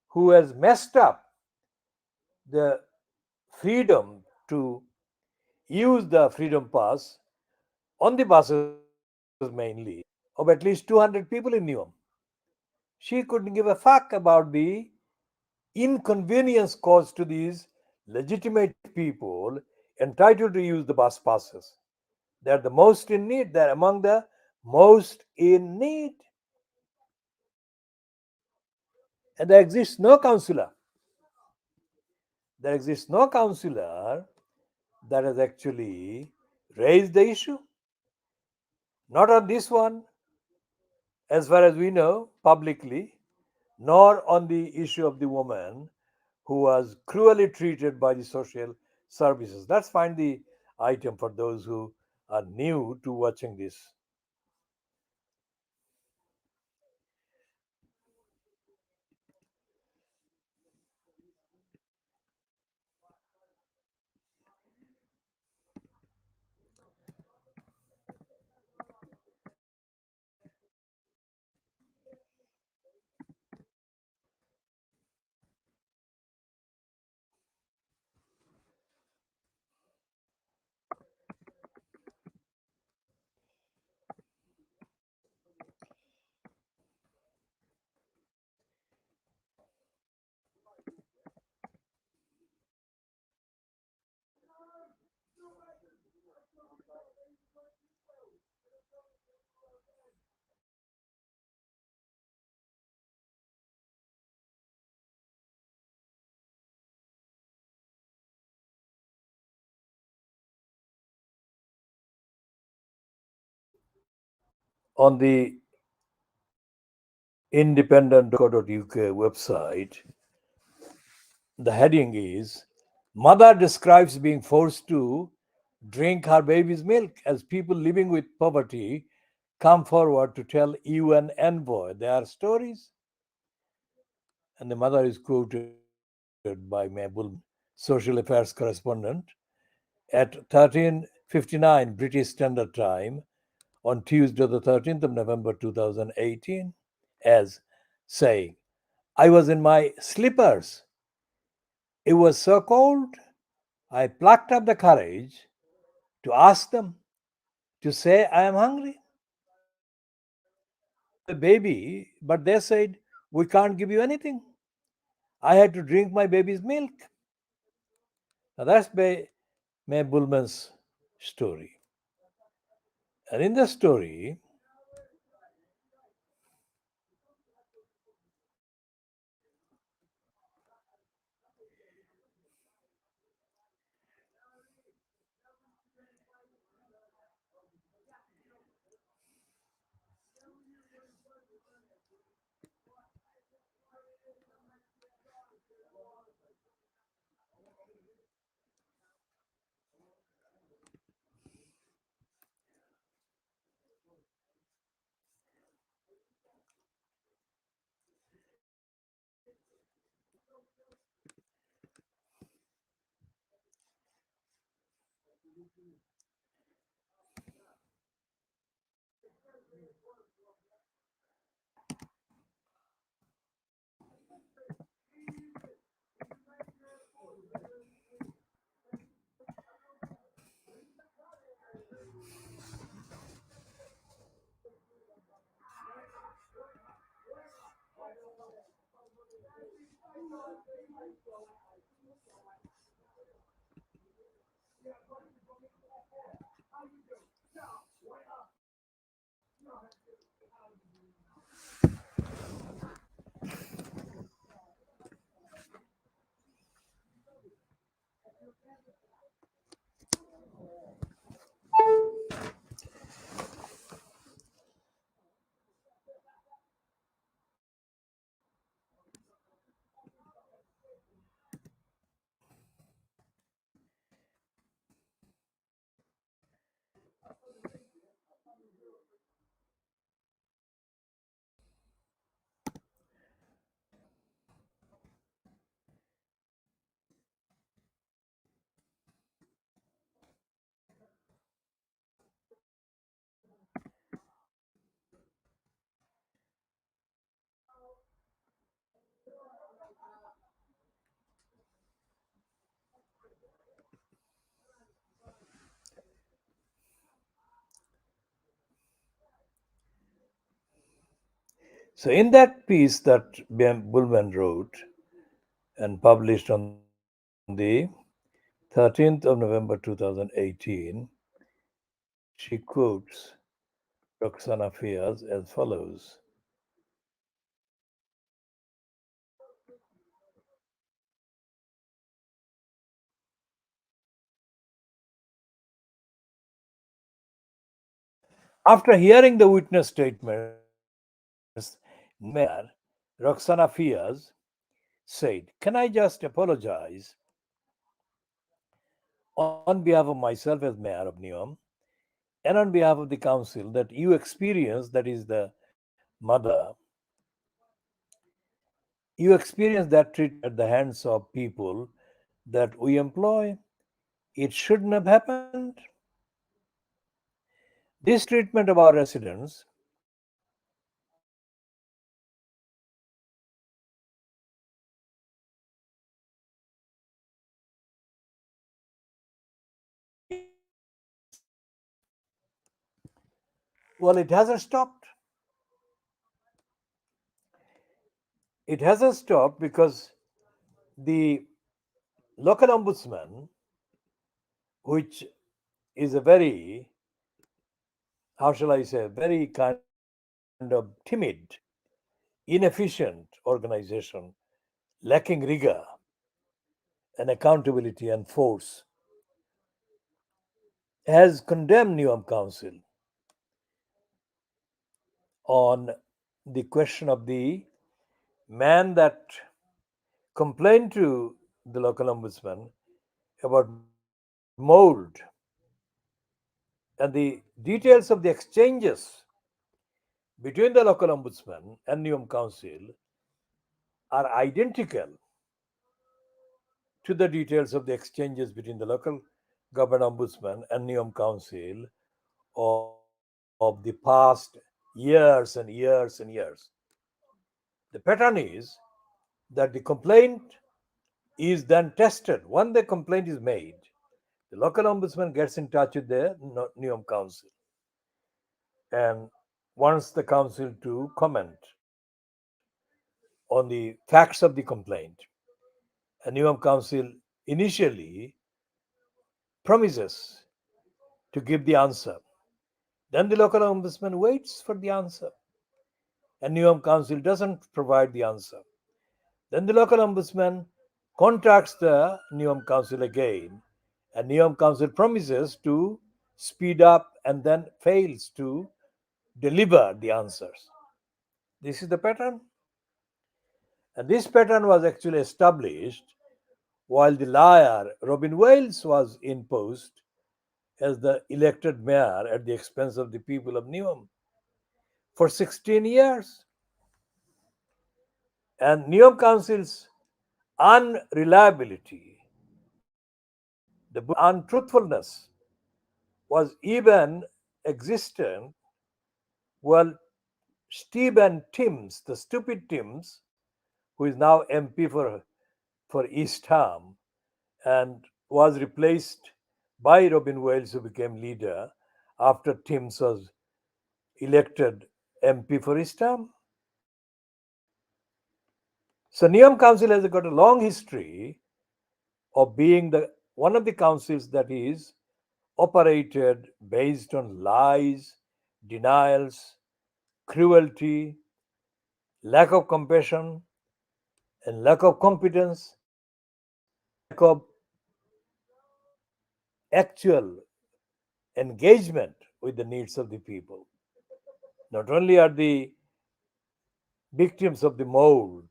who has messed up the freedom to use the freedom pass on the buses mainly of at least 200 people in Newham. She couldn't give a fuck about the inconvenience caused to these legitimate people entitled to use the bus passes. They are the most in need. They are among the most in need. And there exists no counselor. There exists no counselor that has actually raised the issue. Not on this one, as far as we know, publicly, nor on the issue of the woman who was cruelly treated by the social services. Let's find the item for those who are new to watching this. On the independent.co.uk website, the heading is Mother describes being forced to drink her baby's milk as people living with poverty come forward to tell UN envoy their stories. And the mother is quoted by Mabul, social affairs correspondent, at 13:59 British Standard Time on Tuesday, the 13th of November 2018, as saying, I was in my slippers. It was so cold. I plucked up the courage to ask them to say I am hungry. I have a baby, but they said, we can't give you anything. I had to drink my baby's milk. Now that's May Bullman's story. And in the story, So, in that piece that Bullman wrote and published on the 13th of November 2018, she quotes Roxana Fiaz as follows. After hearing the witness statements, Mayor Roxana Fiaz said, "Can I just apologize on behalf of myself as Mayor of Neom and on behalf of the council that you experienced, that is the mother, you experienced that treatment at the hands of people that we employ. It shouldn't have happened. This treatment of our residents well, it hasn't stopped. It hasn't stopped because the local ombudsman, which is a very, how shall I say, very kind of timid, inefficient organization, lacking rigor and accountability and force, has condemned Newham Council on the question of the man that complained to the local ombudsman about mold, and the details of the exchanges between the local ombudsman and Newham Council are identical to the details of the exchanges between the local government ombudsman and Newham Council of the past years and years and years. The pattern is that the complaint is then tested. When the complaint is made, the local ombudsman gets in touch with the Newham Council and wants the council to comment on the facts of the complaint. And Newham Council initially promises to give the answer. Then the local ombudsman waits for the answer, and Newham Council doesn't provide the answer. Then the local ombudsman contacts the Newham Council again, and Newham Council promises to speed up and then fails to deliver the answers. This is the pattern. And this pattern was actually established while the liar Robin Wales was in post as the elected mayor at the expense of the people of Newham for 16 years. And Newham Council's unreliability, the untruthfulness was even existent while Stephen Timms, the stupid Timms, who is now MP for East Ham and was replaced by Robin Wales, who became leader after Timms was elected MP for East Ham. So Neom Council has got a long history of being the one of the councils that is operated based on lies, denials, cruelty, lack of compassion, and lack of competence, and lack of actual engagement with the needs of the people. Not only are the victims of the mold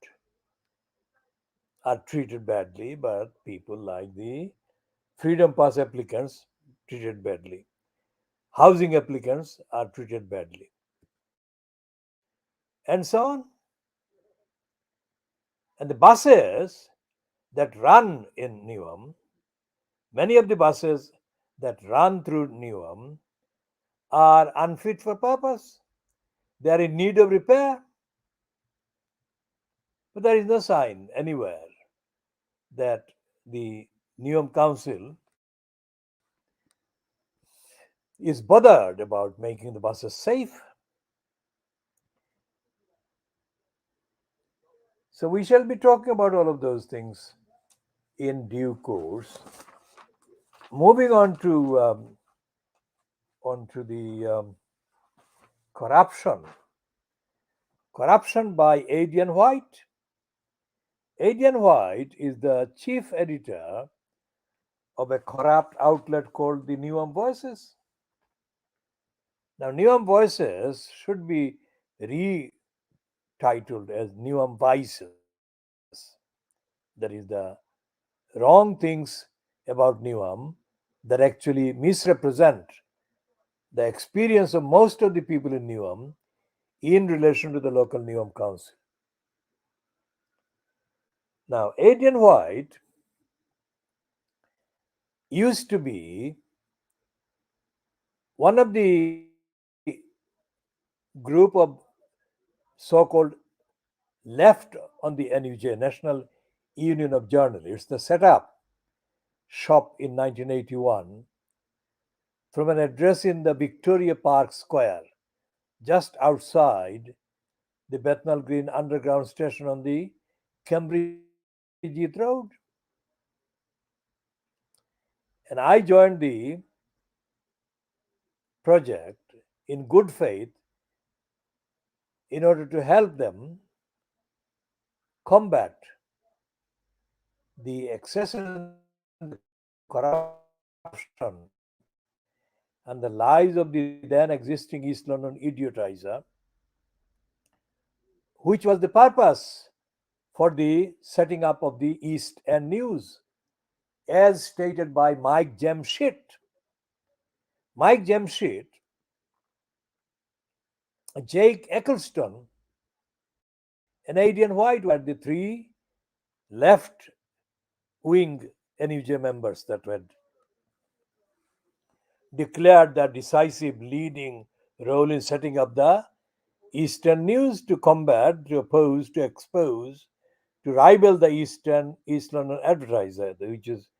are treated badly, but people like the freedom pass applicants treated badly. Housing applicants are treated badly, and so on. And the buses that run in Newham, many of the buses that run through Newham are unfit for purpose. They are in need of repair, but there is no sign anywhere that the Newham Council is bothered about making the buses safe. So we shall be talking about all of those things in due course. Moving on to the corruption. Corruption by Adrian White. Adrian White is the chief editor of a corrupt outlet called the Newham Voices. Now, Newham Voices should be retitled as Newham Vices. That is the wrong things about Newham that actually misrepresent the experience of most of the people in Newham in relation to the local Newham Council. Now, Adrian White used to be one of the group of so-called left on the NUJ, National Union of Journalists, that set up shop in 1981 from an address in the Victoria Park Square, just outside the Bethnal Green Underground Station on the Cambridge Heath Road. And I joined the project in good faith in order to help them combat the excesses and the corruption and the lies of the then existing East London idiotizer, which was the purpose for the setting up of the East End News, as stated by Mike Jamshit. Mike Jamshit, Jake Eccleston, and Adrian White were the three left wing NUJ members that had declared their decisive leading role in setting up the Eastern News to combat, to oppose, to expose, to rival the East London Advertiser, which is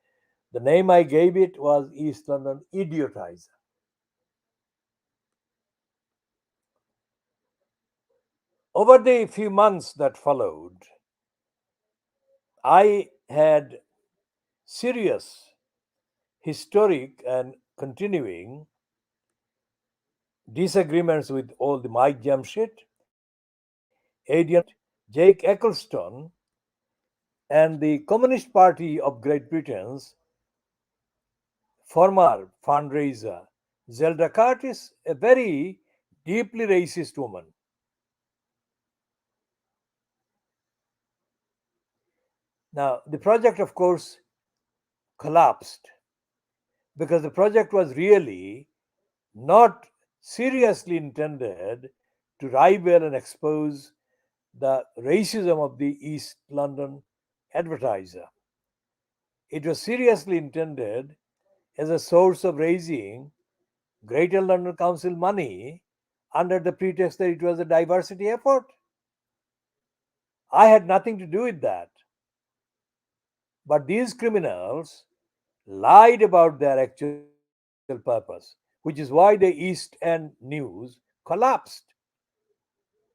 the name I gave it was East London Idiotizer. Over the few months that followed, I had serious, historic, and continuing disagreements with all the Mike Jamshit, Adrian White, Jake Eccleston, and the Communist Party of Great Britain's former fundraiser, Zelda Curtis, a very deeply racist woman. Now, the project, of course, collapsed because the project was really not seriously intended to rival and expose the racism of the East London Advertiser. It was seriously intended as a source of raising Greater London Council money under the pretext that it was a diversity effort. I had nothing to do with that. But these criminals lied about their actual purpose, which is why the East End News collapsed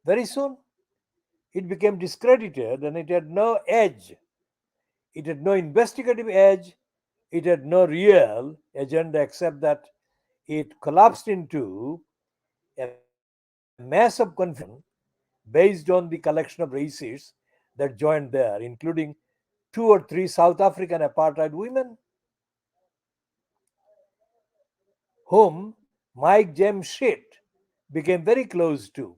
very soon. It it became discredited and it had no edge. It had no investigative edge. It had no real agenda except that it collapsed into a mass of confusion based on the collection of racists that joined there, including 2 or 3 South African apartheid women, whom Mike James Shit became very close to.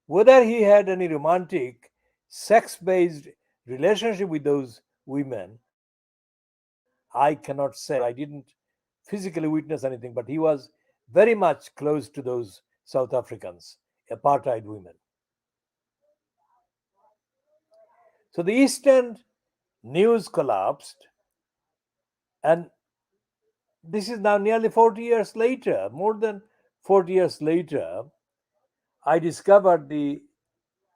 Whether he had any romantic, sex based relationship with those women, I cannot say. I didn't physically witness anything, but he was very much close to those South Africans, apartheid women. So the East End news collapsed, and this is now nearly 40 years later, more than 40 years later. I discovered the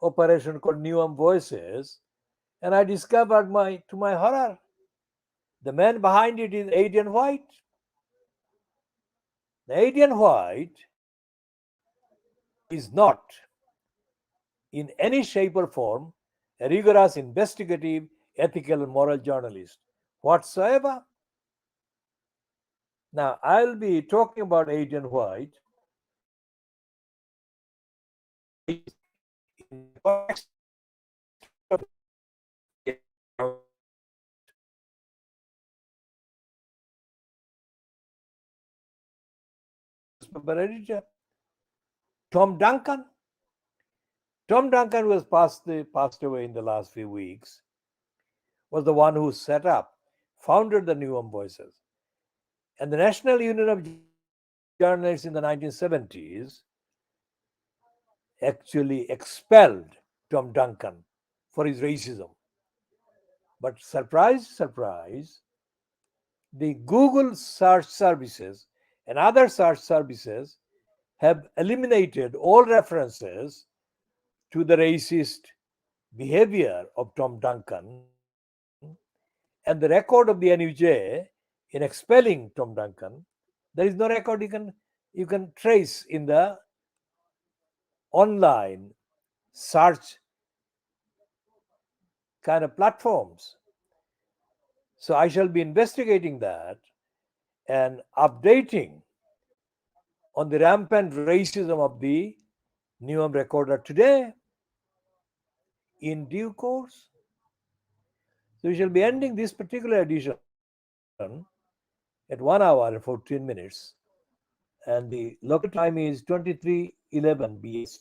operation called Newham Voices, and I discovered to my horror, the man behind it is Adrian White. The Adrian White is not, in any shape or form, a rigorous investigative, ethical, and moral journalist whatsoever. Now, I'll be talking about Adrian White in the context of newspaper editor Tom Duncan. Tom Duncan, who has passed away in the last few weeks, was the one who founded the Newham Voices. And the National Union of Journalists in the 1970s actually expelled Tom Duncan for his racism. But surprise, surprise, the Google search services and other search services have eliminated all references to the racist behavior of Tom Duncan, and the record of the NUJ in expelling Tom Duncan, there is no record you can trace in the online search kind of platforms. So I shall be investigating that and updating on the rampant racism of the Newham Recorder today in due course. So we shall be ending this particular edition at 1 hour and 14 minutes. And the local time is 23:11 BST.